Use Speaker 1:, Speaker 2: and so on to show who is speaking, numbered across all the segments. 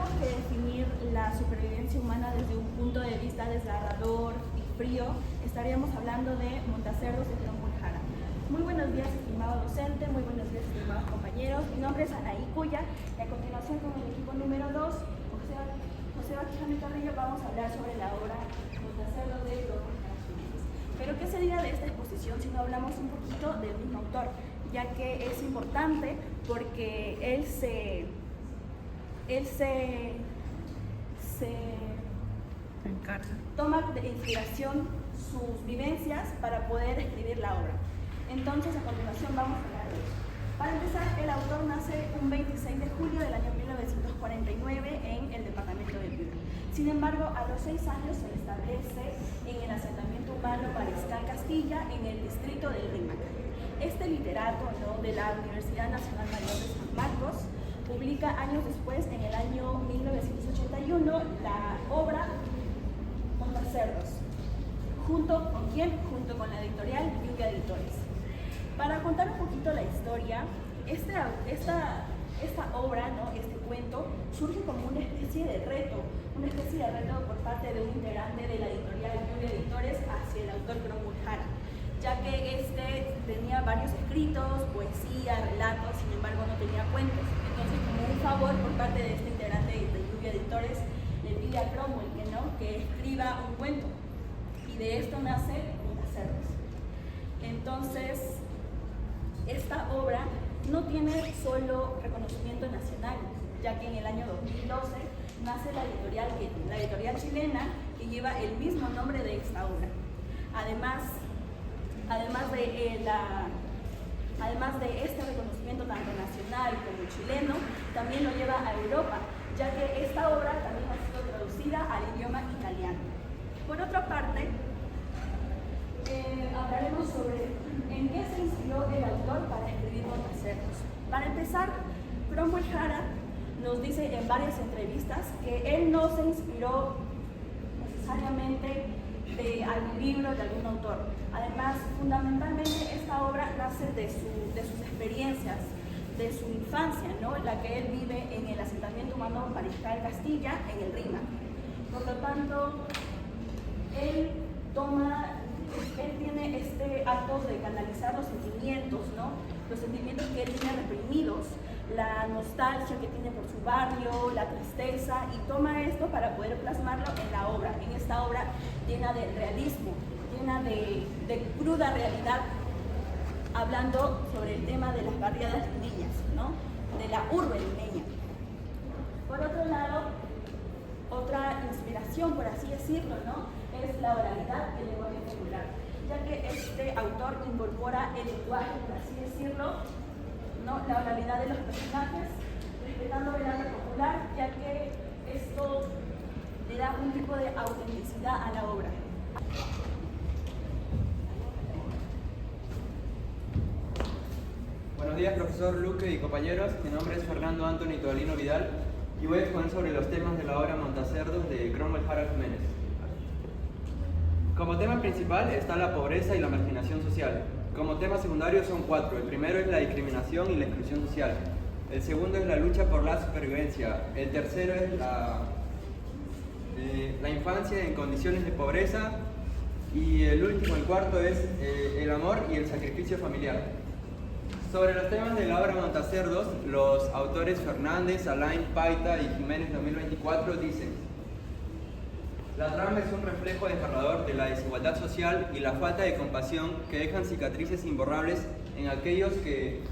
Speaker 1: tuviéramos que definir la supervivencia humana desde un punto de vista desgarrador y frío, estaríamos hablando de Montacerdos de Cromwell Jara. Muy buenos días, estimado docente, muy buenos días, estimados compañeros. Mi nombre es Anaí Cuya y a continuación con el equipo número 2, José Baquijano Carrillo, vamos a hablar sobre la obra Montacerdos de Cromwell Jara. Pero ¿qué sería de esta exposición si no hablamos un poquito del mismo autor? Ya que es importante porque él se
Speaker 2: encarga.
Speaker 1: Toma de inspiración sus vivencias para poder escribir la obra. Entonces, a continuación vamos a hablar de eso. Para empezar, el autor nace un 26 de julio del año 1949 en el departamento de Piura. Sin embargo, a los 6 años se establece en el asentamiento humano Mariscal Castilla, en el distrito del Rímac. Este literato, ¿no?, de la Universidad Nacional Mayor de San Marcos publica años después, en el año 1981, la obra Montacerdos. ¿Junto con quién? Junto con la editorial Lluvia Editores. Para contar un poquito la historia, esta obra, ¿no?, este cuento, surge como una especie de reto por parte de un integrante de la editorial Lluvia Editores hacia el autor Cromwell Jara, ya que este tenía varios escritos, poesía, relatos, sin embargo no tenía cuentos. Entonces, como un favor por parte de este integrante de Lluvia Editores, le pide a Cromwell que escriba un cuento, y de esto nace Montacerdos. Entonces, esta obra no tiene solo reconocimiento nacional, ya que en el año 2012 nace la editorial chilena, que lleva el mismo nombre de esta obra. Además de este reconocimiento tanto nacional como chileno, también lo lleva a Europa, ya que esta obra también ha sido traducida al idioma italiano. Por otra parte, hablaremos sobre en qué se inspiró el autor para escribir Montacerdos. Para empezar, Cromwell Jara nos dice en varias entrevistas que él no se inspiró necesariamente de algún libro, de algún autor. Además, fundamentalmente esta obra nace de sus experiencias, de su infancia, ¿no?, la que él vive en el asentamiento humano Mariscal Castilla, en el Rímac. Por lo tanto, él tiene este acto de canalizar los sentimientos, ¿no?, los sentimientos que él tiene reprimidos, la nostalgia que tiene por su barrio, la tristeza, y toma esto para poder plasmarlo en la obra, en esta obra llena de realismo, llena de cruda realidad, hablando sobre el tema de las barriadas limeñas, ¿no?, de la urbe limeña. Por otro lado, otra inspiración, por así decirlo, ¿no?, es la oralidad y el lenguaje popular, ya que este autor incorpora el lenguaje, por así decirlo, ¿no?, la oralidad de los personajes, respetando el arte popular, ya que esto le da un tipo de autenticidad a la obra.
Speaker 3: Buenos días, profesor Luque y compañeros. Mi nombre es Fernando Anthony Todolino Vidal y voy a exponer sobre los temas de la obra Montacerdos de Cromwell Jara Jiménez. Como tema principal está la pobreza y la marginación social. Como temas secundarios son 4. El primero es la discriminación y la exclusión social. El segundo es la lucha por la supervivencia. El tercero es la infancia en condiciones de pobreza. Y el último, el cuarto, es el amor y el sacrificio familiar. Sobre los temas de la obra Montacerdos, los autores Fernández, Alain, Paita y Jiménez 2024 dicen: la trama es un reflejo desgarrador de la desigualdad social y la falta de compasión que dejan cicatrices imborrables en aquellos que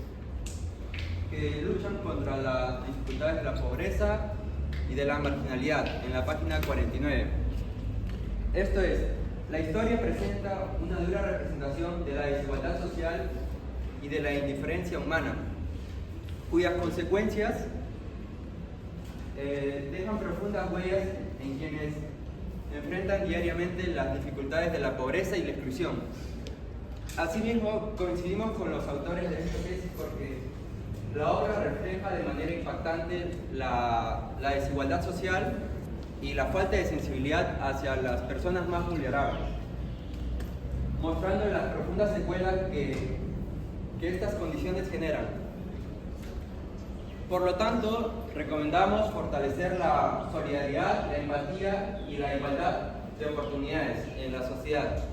Speaker 3: luchan contra las dificultades de la pobreza y de la marginalidad, en la página 49. Esto es, la historia presenta una dura representación de la desigualdad social y de la indiferencia humana, cuyas consecuencias dejan profundas huellas en quienes enfrentan diariamente las dificultades de la pobreza y la exclusión. Asimismo, coincidimos con los autores de esta tesis porque la obra refleja de manera impactante la desigualdad social y la falta de sensibilidad hacia las personas más vulnerables, mostrando las profundas secuelas que estas condiciones generan. Por lo tanto, recomendamos fortalecer la solidaridad, la empatía y la igualdad de oportunidades en la sociedad,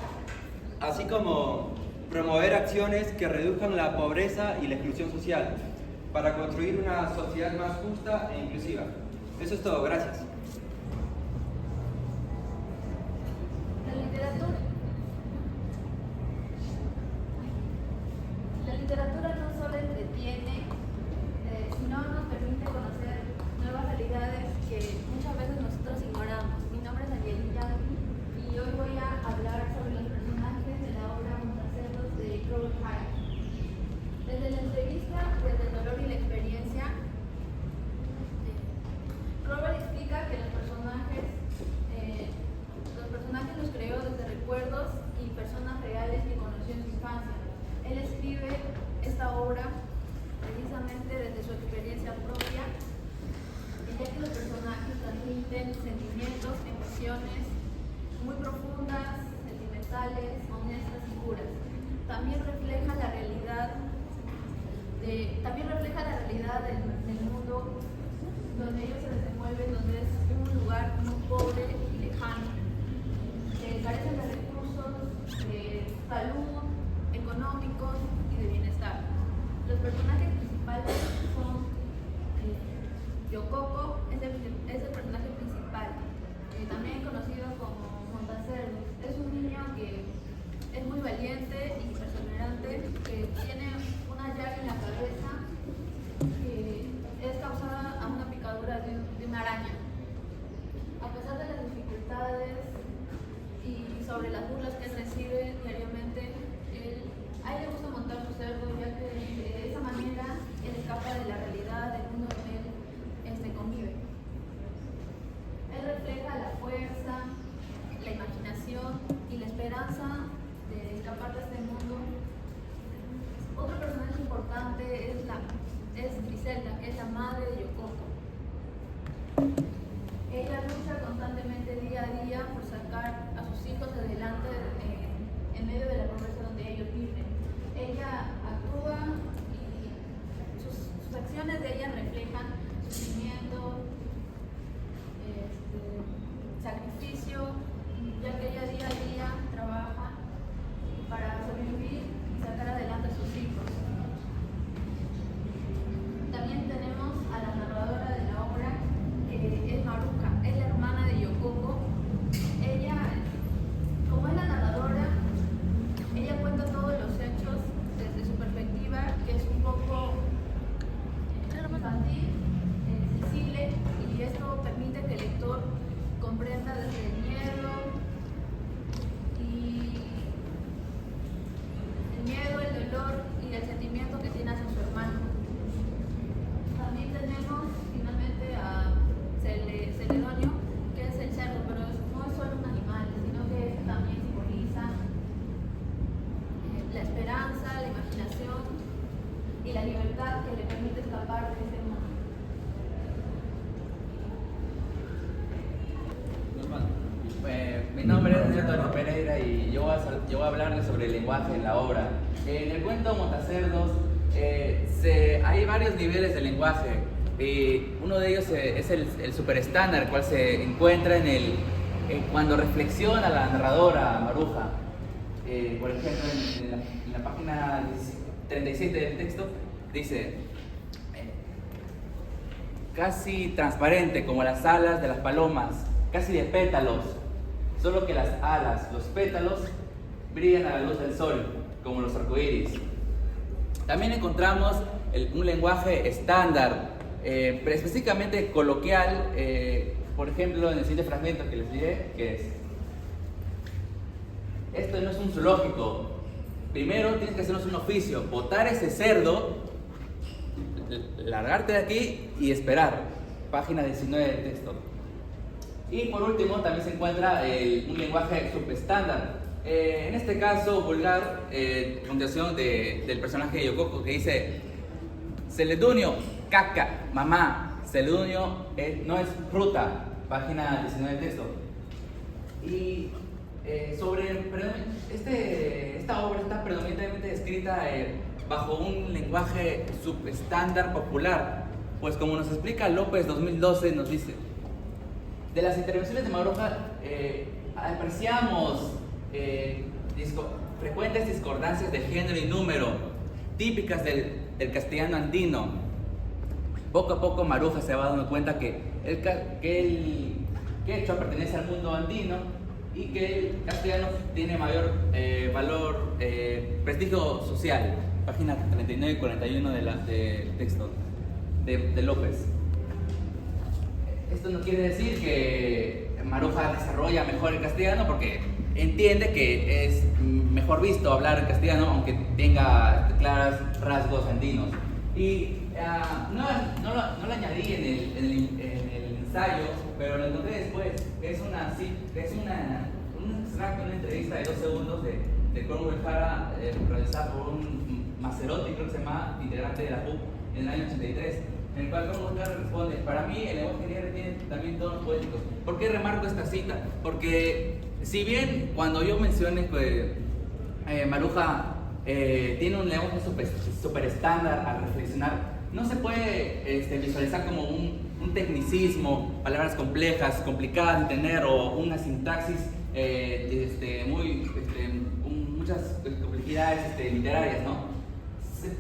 Speaker 3: así como promover acciones que reduzcan la pobreza y la exclusión social para construir una sociedad más justa e inclusiva. Eso es todo, gracias.
Speaker 2: La literatura no solo entretiene, sino nos permite conocer nuevas realidades que muchas veces nosotros ignoramos. Mi nombre es Angelina y hoy voy a hablar sobre los personajes de la obra Montacerdos de Robert Harris. Desde la entrevista, desde el dolor y la experiencia, Robert explica que los personajes los creó desde recuerdos y personas reales que conoció en su infancia. Él escribe esta obra precisamente desde su experiencia propia, ya que los personajes transmiten sentimientos, emociones muy profundas, sentimentales, honestas y puras. También refleja la realidad del mundo donde ellos se desenvuelven, donde es un lugar muy pobre y lejano, que carecen de recursos, de salud, económicos y de bienestar. Los personajes principales son Yokoko, es el personaje principal, también conocido como Montacerdos. Es un niño que es muy valiente y perseverante, que tiene una llaga en la cabeza que es causada a una picadura de una araña. A pesar de las dificultades y sobre las burlas que él recibe diariamente, a él le gusta montar su cerdo, ya que de esa manera él escapa de la realidad del mundo donde él convive. Él refleja la fuerza, la imaginación y la esperanza de escapar de este mundo. Otro personaje importante es Griselda, que es la madre de Yokoko. Ella lucha constantemente día a día por sacar a sus hijos adelante en medio de la pobreza donde ellos viven. Ella actúa y sus acciones de ella reflejan sufrimiento, sacrificio, ya que ella día a día trabaja para sobrevivir y sacar adelante a sus hijos. También tenemos a la narradora de la obra, que es Maruka, es la hermana de Yokoko. Ella, como es la narradora, ella cuenta todos los hechos desde su perspectiva, que es un poco infantil, sensible, y esto permite que el lector comprenda desde el miedo, el dolor y el sentimiento que tiene hacia su hermano. También tenemos finalmente a Celedonio, que es el cerdo, pero no es solo un animal, sino que también simboliza la esperanza, la imaginación y la libertad que le permite escapar de este mundo.
Speaker 4: Mi nombre es Antonio Pereira y yo voy a hablarles sobre el lenguaje en la obra. En el cuento Montacerdos hay varios niveles de lenguaje. Uno de ellos es el super estándar, el cual se encuentra cuando reflexiona la narradora Maruja. Por ejemplo, en la página 37 del texto dice: casi transparente como las alas de las palomas, casi de pétalos, solo que las alas, los pétalos, brillan a la luz del sol, como los arcoíris. También encontramos un lenguaje estándar, pero específicamente coloquial, por ejemplo, en el siguiente fragmento que les diré, que es: esto no es un zoológico. Primero tienes que hacernos un oficio, botar ese cerdo, largarte de aquí y esperar. Página 19 del texto. Y por último también se encuentra un lenguaje subestándar. En este caso vulgar, continuación del personaje de Yokoko, que dice: Celedonio, caca, mamá. Celedonio no es fruta. Página 19 del texto. Y esta obra está predominantemente escrita bajo un lenguaje subestándar popular. Pues como nos explica López 2012, nos dice: de las intervenciones de Maruja apreciamos frecuentes discordancias de género y número, típicas del castellano andino. Poco a poco Maruja se va dando cuenta que el quechua pertenece al mundo andino y que el castellano tiene mayor valor, prestigio social. Página 39 y 41 del texto de López. Esto no quiere decir que Maruja desarrolla mejor el castellano, porque entiende que es mejor visto hablar el castellano aunque tenga claros rasgos andinos. Y no lo añadí en el ensayo, pero lo encontré después. Es un extracto, una entrevista de 2 segundos de Cromwell Jara, realizada por un Macerotti, creo que se llama, integrante de la PUC, en el año 83, en el cual Cromwell Jara responde: para mí el lenguaje griego tiene también tonos poéticos. ¿Por qué remarco esta cita? Porque si bien cuando yo mencioné que Maruja tiene un lenguaje super estándar al reflexionar, no se puede visualizar como un tecnicismo, palabras complejas, complicadas de entender, o una sintaxis con muchas complejidades literarias, ¿no?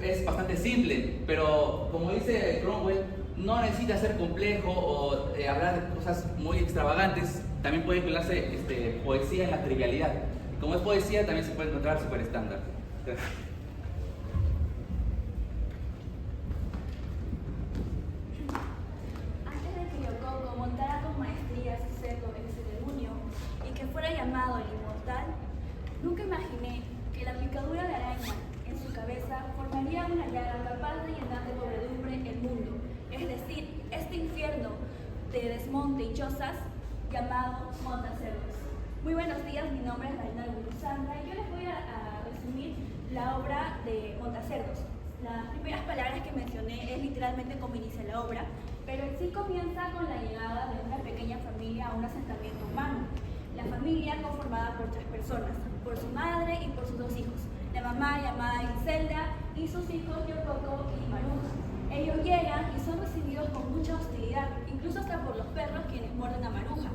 Speaker 4: Es bastante simple, pero como dice Cromwell, no necesita ser complejo o hablar de cosas muy extravagantes. También puede incluirse poesía en la trivialidad. Y como es poesía, también se puede encontrar super estándar. Gracias.
Speaker 1: Antes de que Yococo montara con maestría su cerdo en ceremonio y que fuera llamado el inmortal, nunca imaginé que la picadura de araña en su cabeza formaría una llaga capaz de llenar de podredumbre el mundo, es decir, este infierno de desmonte y chozas llamado Montacerdos. Muy buenos días, mi nombre es Raina Guruzanga y yo les voy a resumir la obra de Montacerdos. Las primeras palabras que mencioné es literalmente como inicia la obra, pero en sí comienza con la llegada de una pequeña familia a un asentamiento humano. La familia conformada por 3 personas, por su madre y por sus 2 hijos, la mamá llamada Griselda y sus hijos Yococo y Maruja. Ellos llegan y son recibidos con mucha hostilidad, incluso hasta por los perros quienes muerden a Maruja.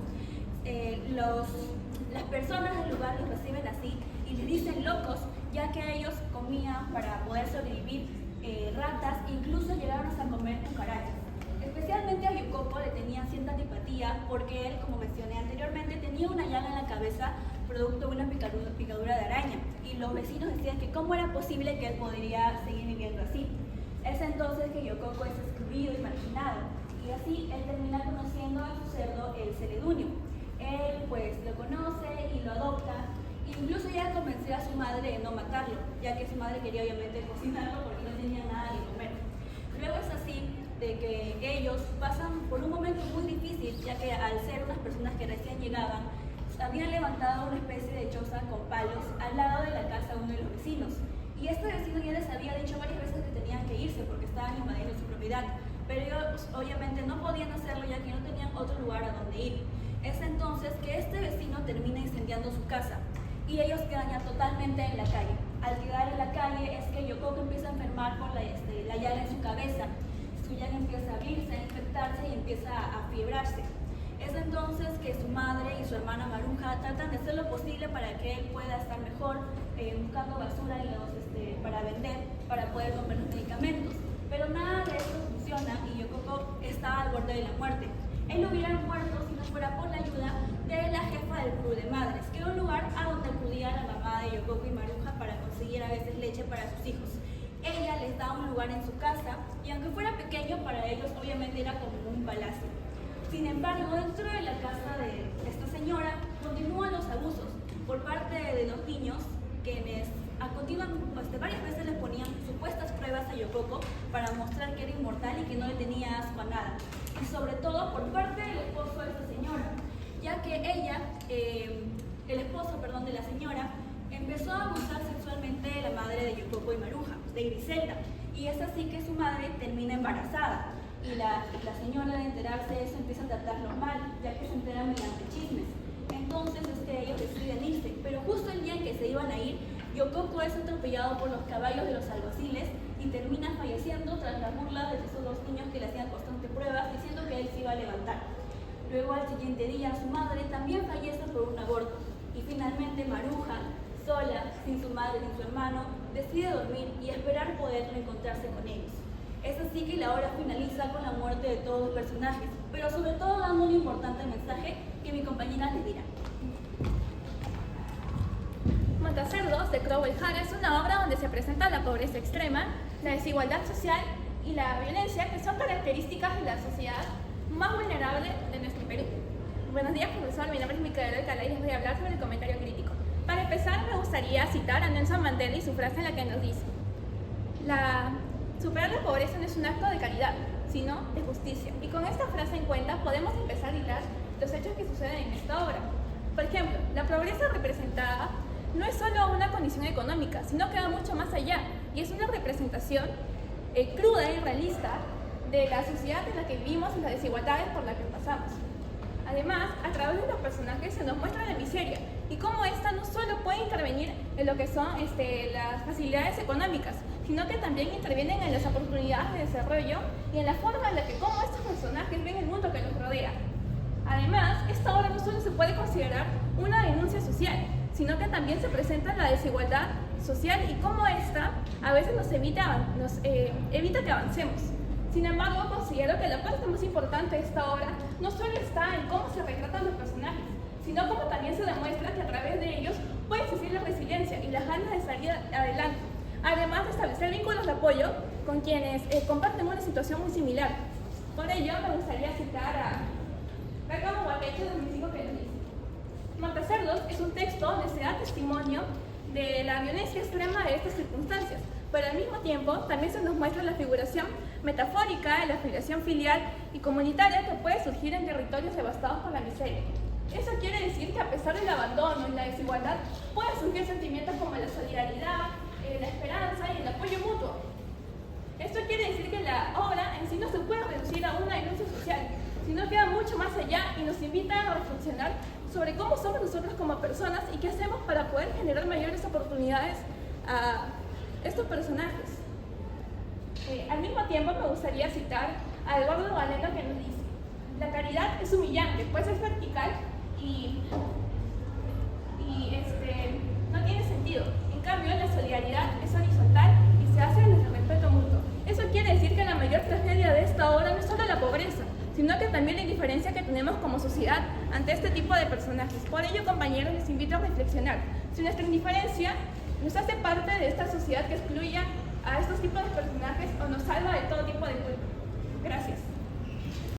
Speaker 1: Las personas del lugar los reciben así y les dicen locos, ya que ellos comían para poder sobrevivir ratas, incluso llegaron hasta comer cucarachas. Especialmente a Yococo le tenían cierta antipatía porque él, como mencioné anteriormente, tenía una llaga en la cabeza producto de una picadura de araña, y los vecinos decían que cómo era posible que él podría seguir viviendo así. Es entonces que Yococo es excluido y marginado, y así él termina conociendo a su cerdo, el celedunio. Él pues lo conoce y lo adopta, incluso ya convenció a su madre de no matarlo, ya que su madre quería obviamente cocinarlo porque no tenía nada que comer. Luego es así de que ellos pasan por un momento muy difícil, ya que al ser unas personas que recién llegaban, habían levantado una especie de choza con palos al lado de la casa de uno de los vecinos. Y este vecino ya les había dicho varias veces que tenían que irse porque estaban invadiendo su propiedad, pero ellos obviamente no podían hacerlo ya que no tenían otro lugar a donde ir. Es entonces que este vecino termina incendiando su casa y ellos quedan ya totalmente en la calle. Al quedar en la calle es que Yococo empieza a enfermar por la llaga en su cabeza. Su llaga empieza a abrirse, a infectarse y empieza a fiebrarse. Es entonces que su madre y su hermana Maruja tratan de hacer lo posible para que él pueda estar mejor, buscando basura para vender, para poder comprar los medicamentos. Pero nada de esto funciona y Yococo está al borde de la muerte. Él hubiera muerto si no fuera por la ayuda de la jefa del club de madres, que era un lugar a donde acudía la mamá de Yococo y Maruja para conseguir a veces leche para sus hijos. Ella les da un lugar en su casa y aunque fuera pequeño, para ellos obviamente era como un palacio. Sin embargo, dentro de la casa de esta señora continúan los abusos por parte de los niños, quienes varias veces le ponían supuestas pruebas a Yococo para mostrar que era inmortal y que no le tenía asco a nada. Y sobre todo por parte del esposo de esta señora, ya que el esposo de la señora, empezó a abusar sexualmente de la madre de Yococo y Maruja, de Griselda, y es así que su madre termina embarazada. Y la señora, al enterarse de eso, empieza a tratarlo mal, ya que se entera mediante chismes. Entonces ellos deciden irse, pero justo el día en que se iban a ir, Yococo es atropellado por los caballos de los alguaciles y y termina falleciendo tras la burla de esos dos niños que le hacían constantes pruebas diciendo que él se iba a levantar. Luego al siguiente día su madre también fallece por un aborto y finalmente Maruja, sola, sin su madre ni su hermano, decide dormir y esperar poder reencontrarse con ellos. Es así que la obra finaliza con la muerte de todos los personajes, pero sobre todo dando un importante mensaje que mi compañera les dirá.
Speaker 5: Montacerdos de Crowell Jara es una obra donde se presenta la pobreza extrema, la desigualdad social y la violencia, que son características de la sociedad más vulnerable de nuestro Perú. Buenos días, profesor. Mi nombre es Micaela Alcalá y les voy a hablar sobre el comentario crítico. Para empezar, me gustaría citar a Nelson Mandela y su frase en la que nos dice: superar la pobreza no es un acto de caridad, sino de justicia. Y con esta frase en cuenta podemos empezar a hilar los hechos que suceden en esta obra. Por ejemplo, la pobreza representada no es solo una condición económica, sino que va mucho más allá y es una representación cruda y realista de la sociedad en la que vivimos y las desigualdades por las que pasamos. Además, a través de los personajes se nos muestra la miseria y cómo esta no solo puede intervenir en lo que son las facilidades económicas, sino que también intervienen en las oportunidades de desarrollo y en la forma en la que cómo estos personajes ven el mundo que los rodea. Además, esta obra no solo se puede considerar una denuncia social, sino que también se presenta la desigualdad social y cómo esta a veces nos evita que avancemos. Sin embargo, considero que la parte más importante de esta obra no solo está en cómo se retratan los personajes, sino cómo también se demuestra que a través de ellos puede existir la resiliencia y las ganas de salir adelante, además de establecer vínculos de apoyo con quienes comparten una situación muy similar. Por ello, me gustaría citar a Bergamo Guapeche 2005 que nos dice: Montacerdos es un texto donde se da testimonio de la violencia extrema de estas circunstancias, pero al mismo tiempo también se nos muestra la figuración metafórica de la afiliación filial y comunitaria que puede surgir en territorios devastados por la miseria. Eso quiere decir que a pesar del abandono y la desigualdad, pueden surgir sentimientos como la solidaridad, la esperanza y el apoyo mutuo. Esto quiere decir que la obra en sí no se puede reducir a una denuncia social, sino que va mucho más allá y nos invita a reflexionar sobre cómo somos nosotros como personas y qué hacemos para poder generar mayores oportunidades a estos personajes. Al mismo tiempo me gustaría citar a Eduardo Galeano que nos dice: la caridad es humillante, pues es vertical y no tiene sentido. En cambio, la solidaridad es horizontal y se hace desde el respeto mutuo. Eso quiere decir que la mayor tragedia de esta obra no es solo la pobreza, sino que también la indiferencia que tenemos como sociedad ante este tipo de personajes. Por ello, compañeros, les invito a reflexionar si nuestra indiferencia nos hace parte de esta sociedad que excluye a estos tipos de personajes o nos salva de todo tipo de culpa. Gracias.